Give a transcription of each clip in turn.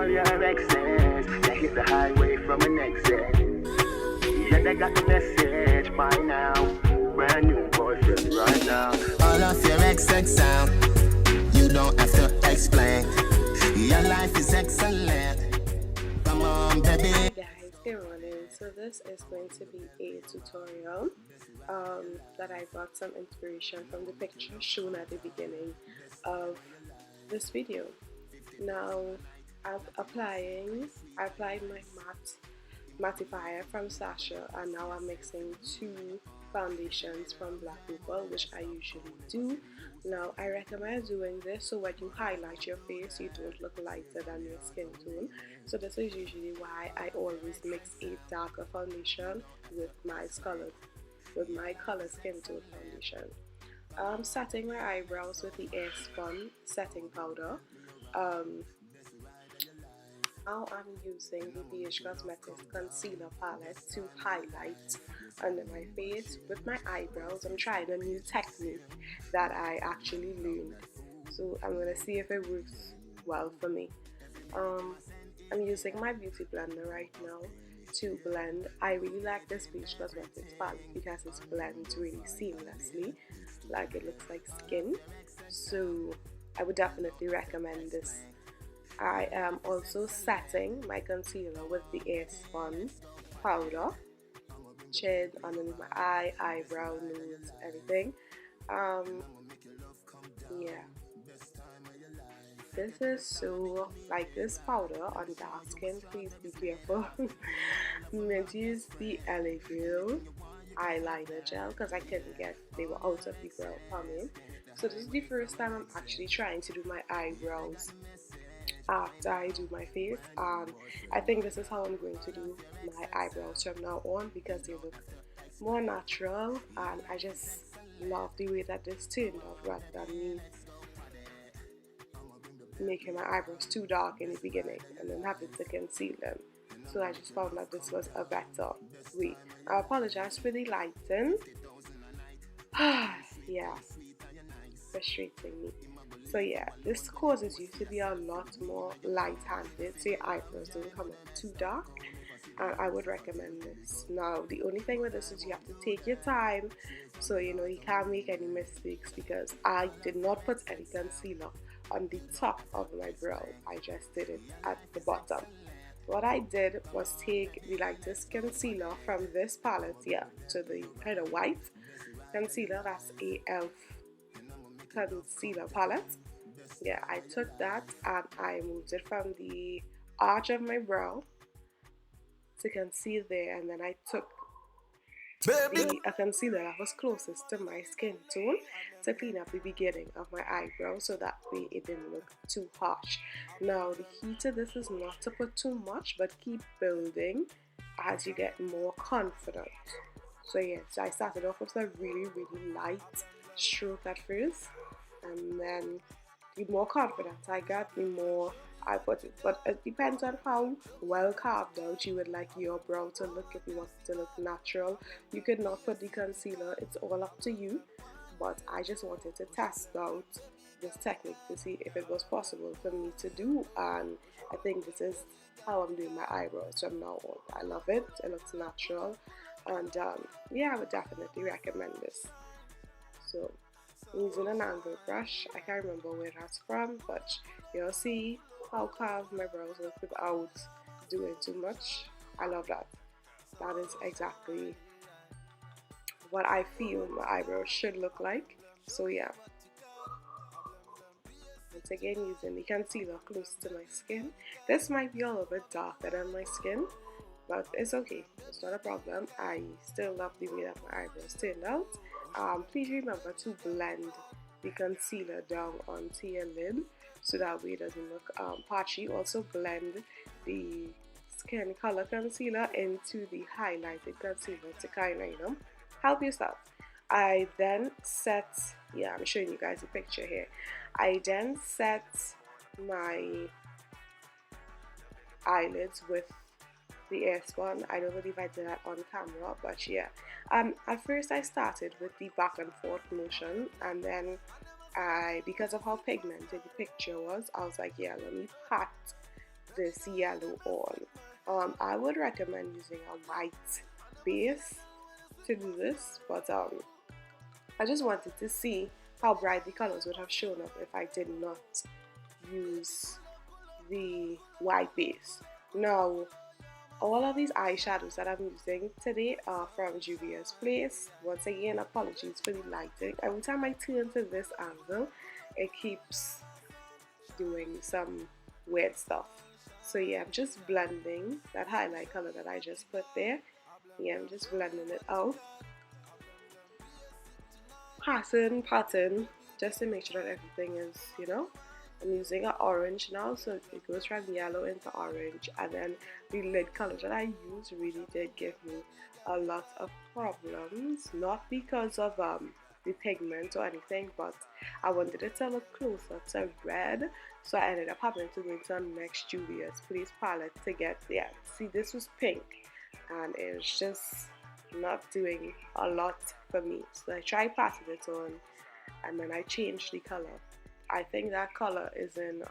all your exes. Yeah, hit the highway from an exit. Yeah, they got the message by now. Brand new boyfriend right now. All of your exes out. You don't have to explain. Your life is excellent. Come on, baby. Hi guys, good morning. So this is going to be a tutorial that I got some inspiration from the picture shown at the beginning of this video. Now I applied my Matifier from Sacha, and now I'm mixing two foundations from Black Opal, which I usually do. Now I recommend doing this so when you highlight your face you don't look lighter than your skin tone. So this is usually why I always mix a darker foundation with my color skin tone foundation. I'm setting my eyebrows with the Airspun setting powder. Now I'm using the Sacha Cosmetics concealer palette to highlight under my face. With my eyebrows, I'm trying a new technique that I actually learned, so I'm gonna see if it works well for me. I'm using my beauty blender right now to blend. I really like this Sacha Cosmetics palette because it blends really seamlessly, like it looks like skin. So I would definitely recommend this. I am also setting my concealer with the Airspun powder, chin, underneath my eye, eyebrow, nose, everything. Yeah, this is so, like, this powder on dark skin, please be careful. I'm going to use the E.L.F eyeliner gel because I couldn't get, they were out of the brow pomade. So this is the first time I'm actually trying to do my eyebrows after I do my face, and I think this is how I'm going to do my eyebrows from now on because they look more natural, and I just love the way that this turned out rather than me making my eyebrows too dark in the beginning and then having to conceal them. So I just found that this was a better way. I apologize for the lighting. Yeah, frustrating me. So yeah, this causes you to be a lot more light-handed so your eyebrows don't come up too dark, and I would recommend this. Now the only thing with this is you have to take your time, so you know you can't make any mistakes, because I did not put any concealer on the top of my brow, I just did it at the bottom. What I did was take the lightest concealer from this palette here, so the kind of white concealer, that's E.L.F concealer palette. Yeah, I took that and I moved it from the arch of my brow to conceal there, and then I took a concealer that was closest to my skin tone to clean up the beginning of my eyebrow, so that way it didn't look too harsh. Now the key to this is not to put too much, but keep building as you get more confident. So yeah, so I started off with a really light stroke at first, and then the more confident I got, the more I put it. But it depends on how well carved out you would like your brow to look. If you want it to look natural, you could not put the concealer, it's all up to you. But I just wanted to test out this technique to see if it was possible for me to do, and I think this is how I'm doing my eyebrows from now on. I love it, it looks natural, and yeah, I would definitely recommend this. So I'm using an angled brush. I can't remember where that's from, but you'll see how carved my brows look without doing too much. I love that. That is exactly what I feel my eyebrows should look like. So yeah, once again using the concealer close to my skin. This might be a little bit darker than my skin, but it's okay, it's not a problem. I still love the way that my eyebrows turned out. Please remember to blend the concealer down onto your lid so that way it doesn't look patchy. Also blend the skin color concealer into the highlighted concealer to kind of, you know, help yourself. I then set, yeah, I'm showing you guys a picture here. I then set my eyelids with the Airspun. I don't believe I did that on camera, but yeah. At first I started with the back and forth motion, and then because of how pigmented the picture was, I was like, yeah, let me pat this yellow on. I would recommend using a white base to do this, but I just wanted to see how bright the colors would have shown up if I did not use the white base. Now, all of these eyeshadows that I'm using today are from Juvias Place. Once again, apologies for the lighting. Every time I turn to this angle, it keeps doing some weird stuff. So yeah, I'm just blending that highlight color that I just put there. Yeah, I'm just blending it out. Pattern, just to make sure that everything is, you know. I'm using an orange now, so it goes from yellow into orange, and then the lid color that I used really did give me a lot of problems, not because of the pigment or anything, but I wanted it to look closer to red, so I ended up having to go into the next Juvias Place palette to get there. See, this was pink, and it's just not doing a lot for me, so I tried passing it on, and then I changed the color. I think that color is in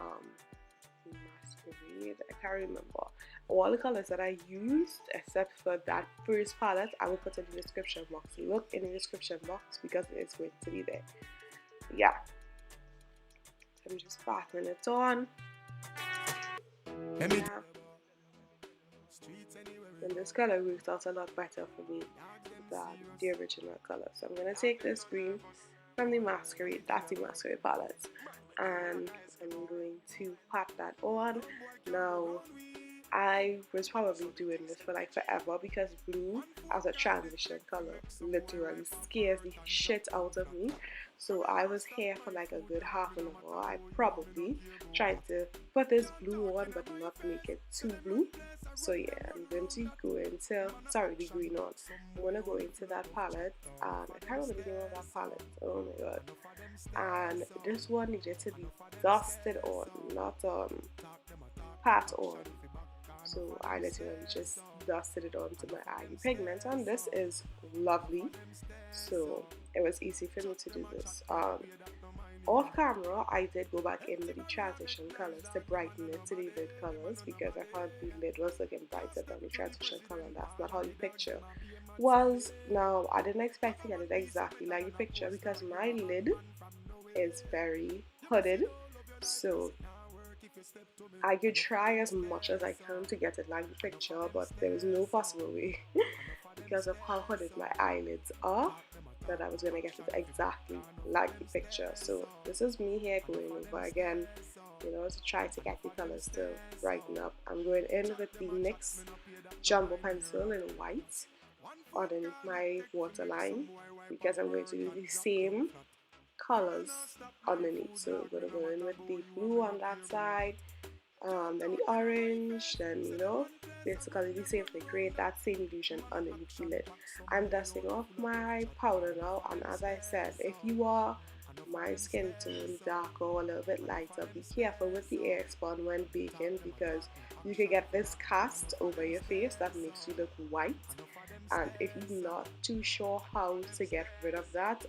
Masqurade. I can't remember. All the colors that I used, except for that first palette, I will put in the description box. Look in the description box because it's going to be there. Yeah. I'm just passing it on. Yeah. And this color works out a lot better for me than the original color. So I'm going to take this green from the Masqurade, that's the Masqurade palette, and I'm going to pat that on. Now, I was probably doing this for like forever because blue as a transition color literally scares the shit out of me. So I was here for like a good half an hour. I probably tried to put this blue on but not make it too blue. So yeah, I'm going to go into, sorry, the green on. I'm going to go into that palette, and I can't remember the name of that palette. Oh my god. And this one needed to be dusted on, not pat on. So I literally just dusted it onto my eye. The pigment on this is lovely, so it was easy for me to do this. Off camera, I did go back in with the transition colors to brighten it to the lid colors because I thought the lid was looking brighter than the transition color, and that's not how the picture was. Now, I didn't expect to get it exactly like the picture because my lid is very hooded, so I could try as much as I can to get it like the picture, but there is no possible way because of how hooded my eyelids are that I was going to get it exactly like the picture. So this is me here going over again, you know, to try to get the colors to brighten up. I'm going in with the NYX jumbo pencil in white on my waterline because I'm going to do the same colors underneath. So I'm going to go in with the blue on that side, then the orange, then, you know, basically the same thing, create that same illusion underneath the lid. I'm dusting off my powder now, and as I said, if you are my skin tone darker or a little bit lighter, be careful with the Airspun when baking because you can get this cast over your face that makes you look white, and if you're not too sure how to get rid of that,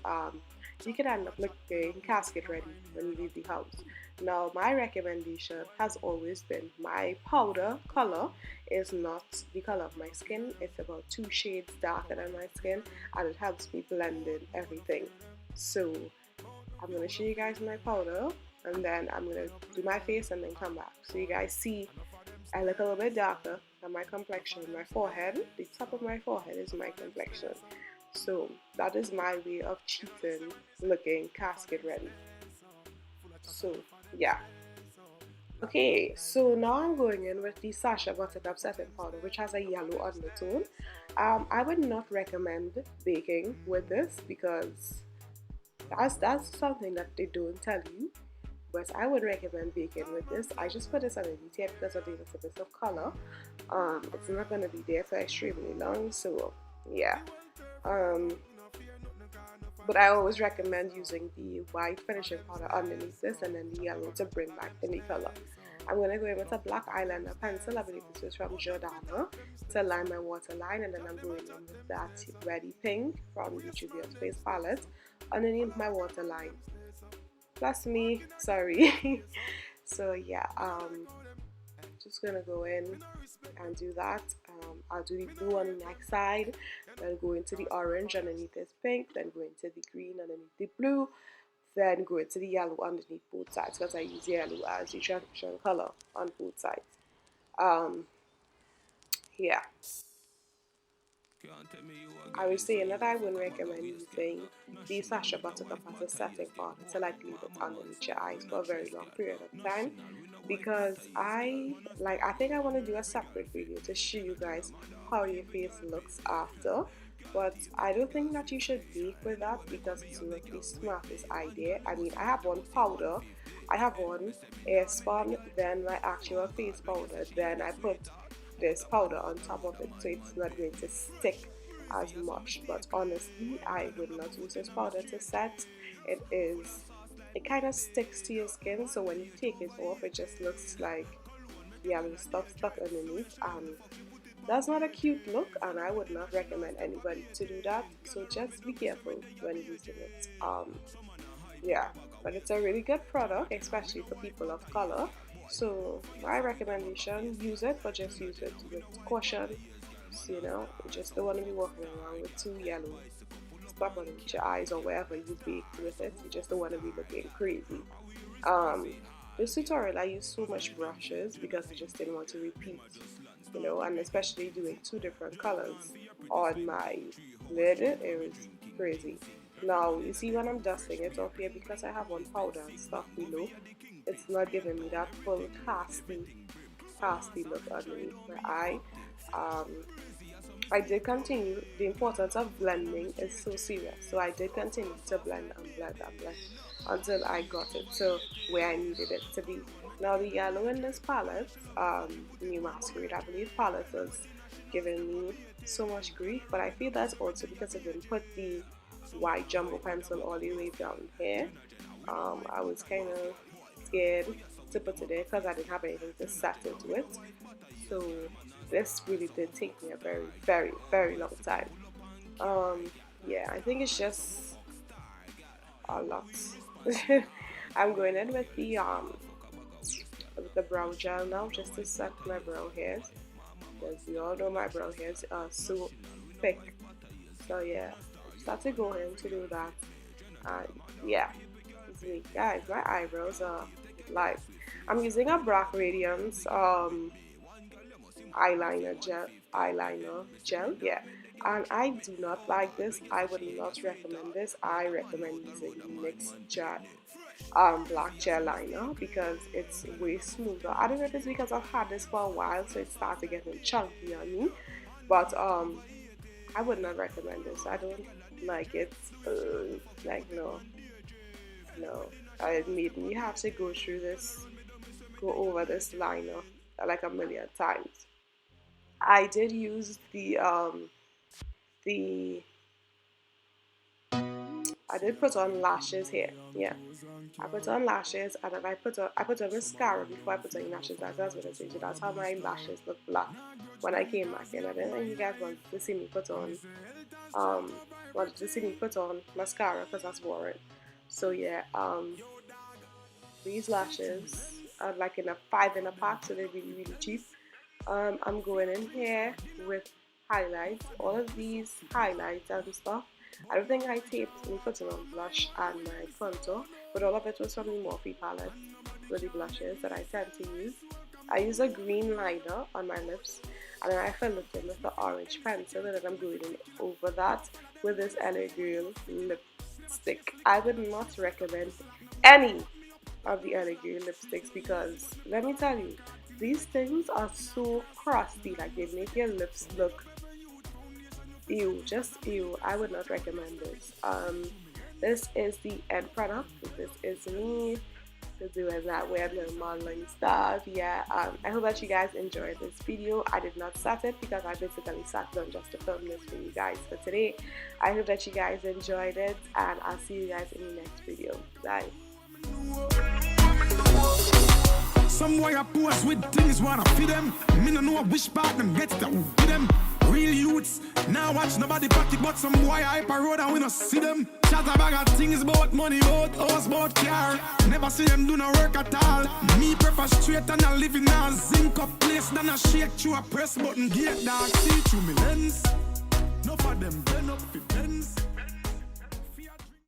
you can end up looking casket ready when you leave the house. Now, my recommendation has always been my powder color is not the color of my skin. It's about 2 shades darker than my skin, and it helps me blend in everything. So I'm going to show you guys my powder, and then I'm going to do my face and then come back. So you guys see I look a little bit darker than my complexion. My forehead, the top of my forehead is my complexion. So that is my way of cheating looking casket ready. So yeah. Okay, so now I'm going in with the Sacha Buttercup setting powder, which has a yellow undertone. I would not recommend baking with this because that's something that they don't tell you. But I would recommend baking with this. I just put this underneath here because of the little bit of color. It's not going to be there for extremely long, so yeah. But I always recommend using the white finishing powder underneath this and then the yellow to bring back any color. I'm going to go in with a black eyeliner pencil. I believe this is from Jordana to line my waterline, and then I'm going in with that Ready Pink from the Juvias Place palette underneath my waterline. Plus me, sorry. So yeah, just gonna go in and do that. I'll do the blue on the next side, then go into the orange underneath this pink, then go into the green underneath the blue, then go into the yellow underneath both sides, because I use yellow as the transition color on both sides. Yeah. I was saying that I wouldn't recommend using the Sacha Buttercup as a setting powder to like leave it underneath your eyes for a very long period of time, because I think I want to do a separate video to show you guys how your face looks after, but I don't think that you should bake with that because it's not the smartest idea. I mean, I have one powder, I have one Airspun, then my actual face powder, then I put this powder on top of it, so it's not going to stick as much. But honestly, I would not use this powder to set. It kind of sticks to your skin, so when you take it off, it just looks like yellow stuff stuck underneath, and that's not a cute look, and I would not recommend anybody to do that. So just be careful when using it. Yeah, but it's a really good product, especially for people of color. So my recommendation, use it, but just use it with caution. So, you know, you just don't want to be walking around with two yellow stuff underneath your eyes or wherever you baked with it. You just don't want to be looking crazy. This tutorial I used so much brushes because I just didn't want to repeat, you know, and especially doing two different colors on my lid, it was crazy. Now you see when I'm dusting it off here, because I have one powder and stuff below, it's not giving me that full casty look underneath my eye. I did continue. The importance of blending is so serious, so I did continue to blend and blend and blend until I got it to where I needed it to be. Now the yellow in this palette, new Masqurade, I believe, palette was giving me so much grief, but I feel that's also because I didn't put the white jumbo pencil all the way down here. I was kind of scared to put it there because I didn't have anything to set it with. So this really did take me a very, very, very long time. Yeah, I think it's just a lot. I'm going in with the brow gel now, just to set my brow hairs, because you all know my brow hairs are so thick. So yeah, I started going to do that. Yeah, it's me, guys. My eyebrows are like, I'm using a Black Radiance eyeliner gel, yeah, and I do not like this. I would not recommend this. I recommend using NYX gel black gel liner because it's way smoother. I don't know if it's because I've had this for a while, so it started getting chunky on me, but I would not recommend this. I don't like it. Like, no, it made me have to go over this liner like a million times. I did use I did put on lashes here. Yeah, I put on lashes, and then I put on mascara before I put on lashes. That's what I did. That's how my lashes look black when I came back in. I didn't think you guys wanted to see me put on mascara because that's boring. So yeah, these lashes are like in a 5 in a pack, so they're really, really cheap. I'm going in here with highlights, all of these highlights and stuff. I don't think I taped me putting on blush and my contour, but all of it was from the Morphe palette with the blushes that I tend to use. I use a green liner on my lips, and then I fill it in with the orange pencil, and then I'm going in over that with this LA Girl lipstick. I would not recommend any of the LA Girl lipsticks because, let me tell you, these things are so crusty, like they make your lips look ew, just ew. I would not recommend this. This is the end product. This is me doing that weird little modeling stuff. Yeah, I hope that you guys enjoyed this video. I did not set it because I basically sat down just to film this for you guys for today. I hope that you guys enjoyed it, and I'll see you guys in the next video. Bye. Some way I post with things wanna feed them. Me no know which part them gets that will them. Real youths, now watch nobody pocket, but some boy hype a road and we no see them. Chat a bag of things about money, about house, about car. Never see them do no work at all. Me prefer straight and I live in a zinc up place than a shake through a press button gate, dog. See through me lens.